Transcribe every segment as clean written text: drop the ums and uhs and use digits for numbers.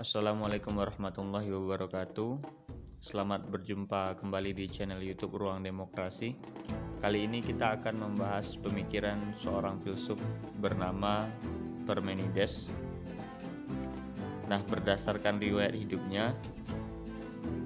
Assalamualaikum warahmatullahi wabarakatuh. Selamat berjumpa kembali di channel YouTube Ruang Demokrasi. Kali ini kita akan membahas pemikiran seorang filsuf bernama Parmenides. Nah, berdasarkan riwayat hidupnya,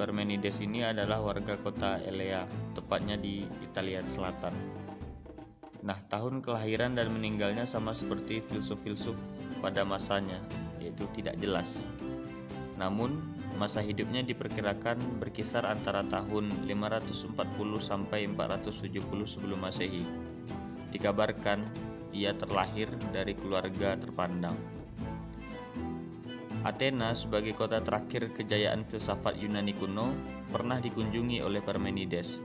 Parmenides ini adalah warga kota Elea, tepatnya di Italia Selatan. Nah, tahun kelahiran dan meninggalnya sama seperti filsuf-filsuf pada masanya, yaitu tidak jelas. Namun, masa hidupnya diperkirakan berkisar antara tahun 540 sampai 470 sebelum Masehi. Dikabarkan ia terlahir dari keluarga terpandang. Athena sebagai kota terakhir kejayaan filsafat Yunani kuno pernah dikunjungi oleh Parmenides.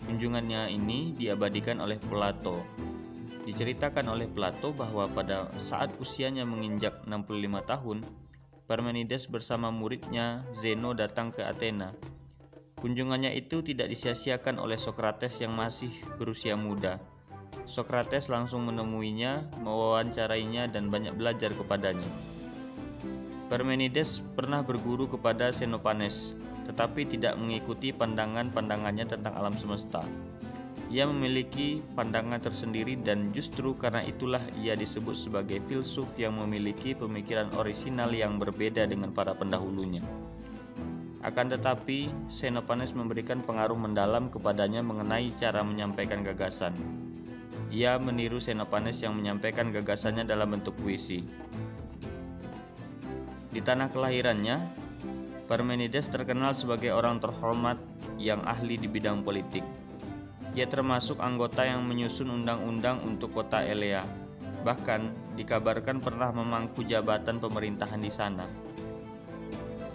Kunjungannya ini diabadikan oleh Plato. Diceritakan oleh Plato bahwa pada saat usianya menginjak 65 tahun, Parmenides bersama muridnya Zeno datang ke Athena. Kunjungannya itu tidak disia-siakan oleh Sokrates yang masih berusia muda. Sokrates langsung menemuinya, mewawancarainya, dan banyak belajar kepadanya. Parmenides pernah berguru kepada Xenophanes, tetapi tidak mengikuti pandangannya tentang alam semesta. Ia memiliki pandangan tersendiri dan justru karena itulah ia disebut sebagai filsuf yang memiliki pemikiran orisinal yang berbeda dengan para pendahulunya. Akan tetapi, Xenophanes memberikan pengaruh mendalam kepadanya mengenai cara menyampaikan gagasan. Ia meniru Xenophanes yang menyampaikan gagasannya dalam bentuk puisi. Di tanah kelahirannya, Parmenides terkenal sebagai orang terhormat yang ahli di bidang politik. Ia termasuk anggota yang menyusun undang-undang untuk kota Elea. Bahkan dikabarkan pernah memangku jabatan pemerintahan di sana.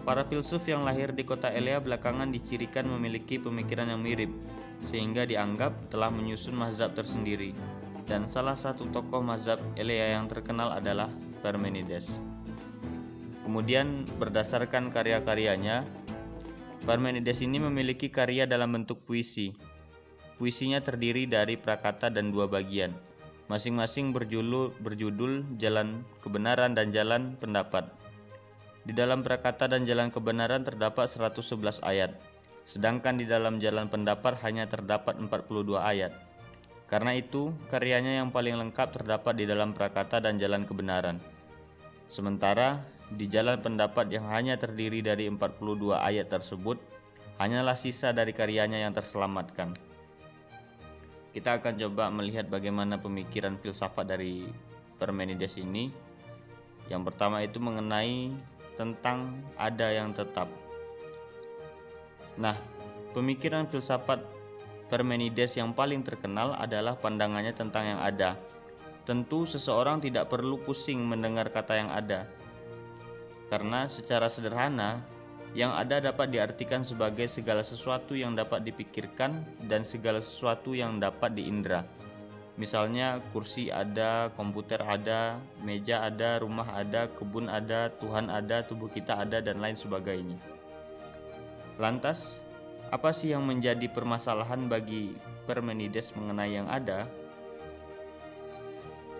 Para filsuf yang lahir di kota Elea belakangan dicirikan memiliki pemikiran yang mirip, sehingga dianggap telah menyusun mazhab tersendiri. Dan salah satu tokoh mazhab Elea yang terkenal adalah Parmenides. Kemudian berdasarkan karya-karyanya, Parmenides ini memiliki karya dalam bentuk puisi. Puisinya terdiri dari prakata dan dua bagian, masing-masing berjudul Jalan Kebenaran dan Jalan Pendapat. Di dalam prakata dan Jalan Kebenaran terdapat 111 ayat, sedangkan di dalam Jalan Pendapat hanya terdapat 42 ayat. Karena itu, karyanya yang paling lengkap terdapat di dalam prakata dan Jalan Kebenaran. Sementara di Jalan Pendapat yang hanya terdiri dari 42 ayat tersebut, hanyalah sisa dari karyanya yang terselamatkan. Kita akan coba melihat bagaimana pemikiran filsafat dari Parmenides ini. Yang pertama itu mengenai tentang ada yang tetap. Nah, pemikiran filsafat Parmenides yang paling terkenal adalah pandangannya tentang yang ada. Tentu seseorang tidak perlu pusing mendengar kata yang ada, karena secara sederhana, yang ada dapat diartikan sebagai segala sesuatu yang dapat dipikirkan dan segala sesuatu yang dapat diindra. Misalnya kursi ada, komputer ada, meja ada, rumah ada, kebun ada, Tuhan ada, tubuh kita ada, dan lain sebagainya. Lantas, apa sih yang menjadi permasalahan bagi Parmenides mengenai yang ada?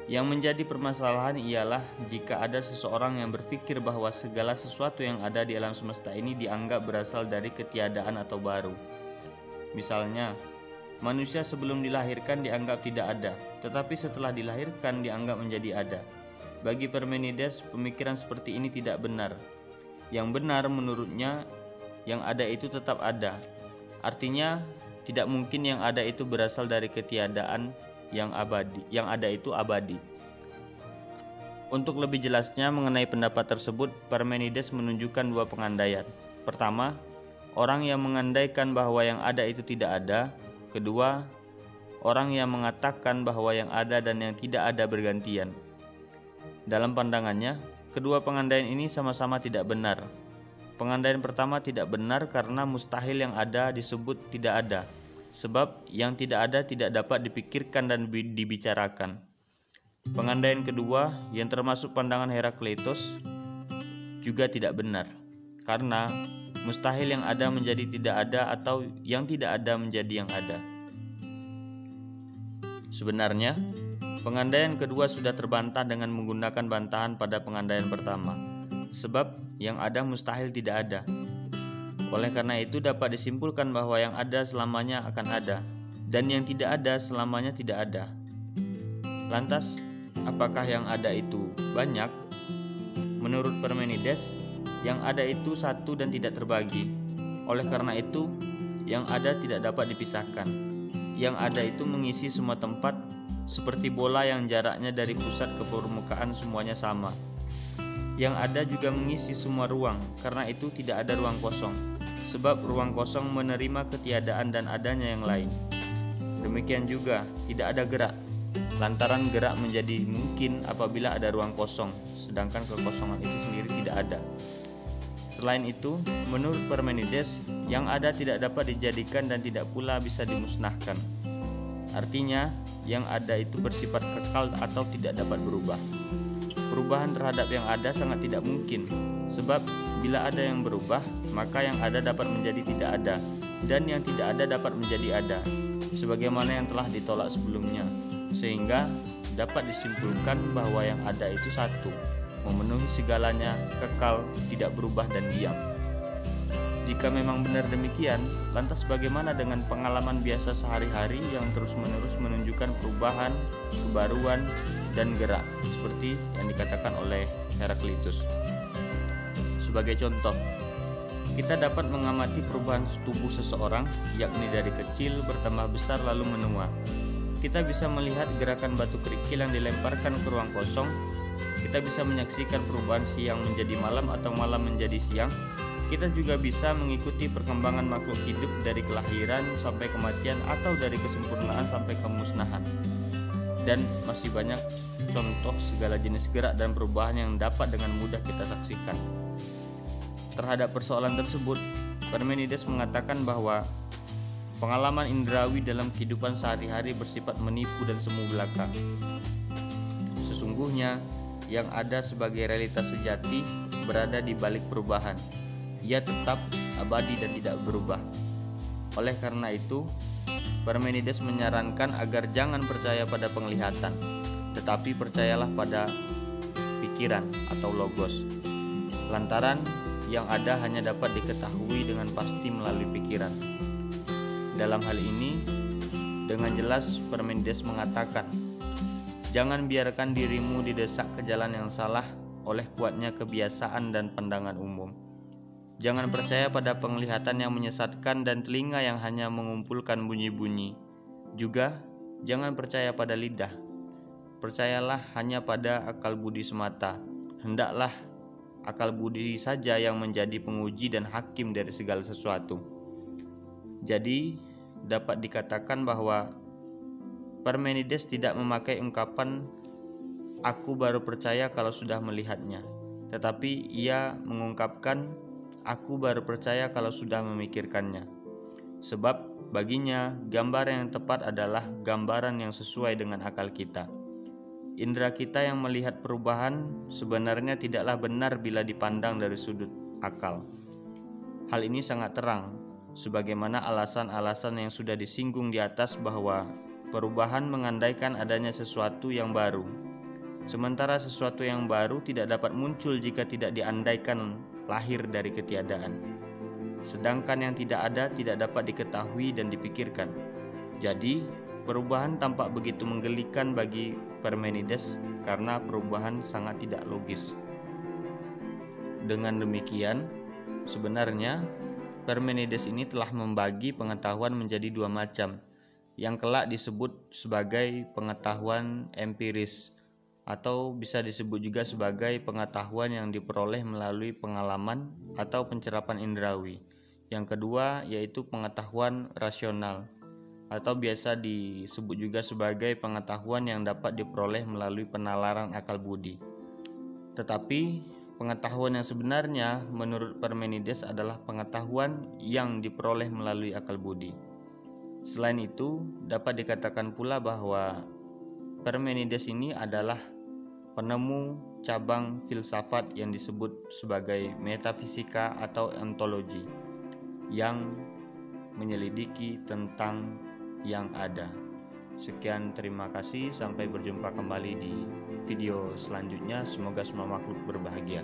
Yang menjadi permasalahan ialah jika ada seseorang yang berpikir bahwa segala sesuatu yang ada di alam semesta ini dianggap berasal dari ketiadaan atau baru. Misalnya, manusia sebelum dilahirkan dianggap tidak ada, tetapi setelah dilahirkan dianggap menjadi ada. Bagi Parmenides, pemikiran seperti ini tidak benar. Yang benar menurutnya, yang ada itu tetap ada. Artinya, tidak mungkin yang ada itu berasal dari ketiadaan yang abadi, yang ada itu abadi. Untuk lebih jelasnya mengenai pendapat tersebut, Parmenides menunjukkan dua pengandaian. Pertama, orang yang mengandaikan bahwa yang ada itu tidak ada. Kedua, orang yang mengatakan bahwa yang ada dan yang tidak ada bergantian. Dalam pandangannya, kedua pengandaian ini sama-sama tidak benar. Pengandaian pertama tidak benar karena mustahil yang ada disebut tidak ada. Sebab yang tidak ada tidak dapat dipikirkan dan dibicarakan. Pengandaian kedua yang termasuk pandangan Herakleitos juga tidak benar, karena mustahil yang ada menjadi tidak ada atau yang tidak ada menjadi yang ada. Sebenarnya, pengandaian kedua sudah terbantah dengan menggunakan bantahan pada pengandaian pertama. Sebab yang ada mustahil tidak ada. Oleh karena itu dapat disimpulkan bahwa yang ada selamanya akan ada, dan yang tidak ada selamanya tidak ada. Lantas, apakah yang ada itu banyak? Menurut Parmenides, yang ada itu satu dan tidak terbagi. Oleh karena itu, yang ada tidak dapat dipisahkan. Yang ada itu mengisi semua tempat, seperti bola yang jaraknya dari pusat ke permukaan semuanya sama. Yang ada juga mengisi semua ruang, karena itu tidak ada ruang kosong, sebab ruang kosong menerima ketiadaan dan adanya yang lain. Demikian juga tidak ada gerak, lantaran gerak menjadi mungkin apabila ada ruang kosong, sedangkan kekosongan itu sendiri tidak ada. Selain itu, menurut Parmenides, yang ada tidak dapat dijadikan dan tidak pula bisa dimusnahkan. Artinya, yang ada itu bersifat kekal atau tidak dapat berubah. Perubahan terhadap yang ada sangat tidak mungkin, sebab bila ada yang berubah, maka yang ada dapat menjadi tidak ada, dan yang tidak ada dapat menjadi ada, sebagaimana yang telah ditolak sebelumnya, sehingga dapat disimpulkan bahwa yang ada itu satu, memenuhi segalanya, kekal, tidak berubah dan diam. Jika memang benar demikian, lantas bagaimana dengan pengalaman biasa sehari-hari yang terus-menerus menunjukkan perubahan, kebaruan, dan gerak, seperti yang dikatakan oleh Heraklitus? Sebagai contoh, kita dapat mengamati perubahan tubuh seseorang, yakni dari kecil bertambah besar lalu menua. Kita bisa melihat gerakan batu kerikil yang dilemparkan ke ruang kosong. Kita bisa menyaksikan perubahan siang menjadi malam atau malam menjadi siang. Kita juga bisa mengikuti perkembangan makhluk hidup dari kelahiran sampai kematian atau dari kesempurnaan sampai kemusnahan. Dan masih banyak contoh segala jenis gerak dan perubahan yang dapat dengan mudah kita saksikan. Terhadap persoalan tersebut, Parmenides mengatakan bahwa pengalaman indrawi dalam kehidupan sehari-hari bersifat menipu dan semu belaka. Sesungguhnya, yang ada sebagai realitas sejati berada di balik perubahan. Ia tetap abadi dan tidak berubah. Oleh karena itu, Parmenides menyarankan agar jangan percaya pada penglihatan, tetapi percayalah pada pikiran atau logos. Lantaran yang ada hanya dapat diketahui dengan pasti melalui pikiran. Dalam hal ini, dengan jelas Parmenides mengatakan, jangan biarkan dirimu didesak ke jalan yang salah oleh kuatnya kebiasaan dan pandangan umum. Jangan percaya pada penglihatan yang menyesatkan dan telinga yang hanya mengumpulkan bunyi-bunyi. Juga jangan percaya pada lidah. Percayalah hanya pada akal budi semata. Hendaklah akal budi saja yang menjadi penguji dan hakim dari segala sesuatu. Jadi dapat dikatakan bahwa Parmenides tidak memakai ungkapan "aku baru percaya kalau sudah melihatnya", tetapi ia mengungkapkan "aku baru percaya kalau sudah memikirkannya". Sebab baginya gambar yang tepat adalah gambaran yang sesuai dengan akal kita. Indera kita yang melihat perubahan sebenarnya tidaklah benar bila dipandang dari sudut akal. Hal ini sangat terang, sebagaimana alasan-alasan yang sudah disinggung di atas bahwa perubahan mengandaikan adanya sesuatu yang baru. Sementara sesuatu yang baru tidak dapat muncul jika tidak diandaikan lahir dari ketiadaan. Sedangkan yang tidak ada tidak dapat diketahui dan dipikirkan. Jadi, perubahan tampak begitu menggelikan bagi Parmenides karena perubahan sangat tidak logis. Dengan demikian, sebenarnya Parmenides ini telah membagi pengetahuan menjadi dua macam, yang kelak disebut sebagai pengetahuan empiris, atau bisa disebut juga sebagai pengetahuan yang diperoleh melalui pengalaman atau pencerapan indrawi. Yang kedua yaitu pengetahuan rasional, atau biasa disebut juga sebagai pengetahuan yang dapat diperoleh melalui penalaran akal budi. Tetapi pengetahuan yang sebenarnya menurut Parmenides adalah pengetahuan yang diperoleh melalui akal budi. Selain itu, dapat dikatakan pula bahwa Parmenides ini adalah penemu cabang filsafat yang disebut sebagai metafisika atau ontologi, yang menyelidiki tentang yang ada. Sekian, terima kasih, sampai berjumpa kembali di video selanjutnya. Semoga semua makhluk berbahagia.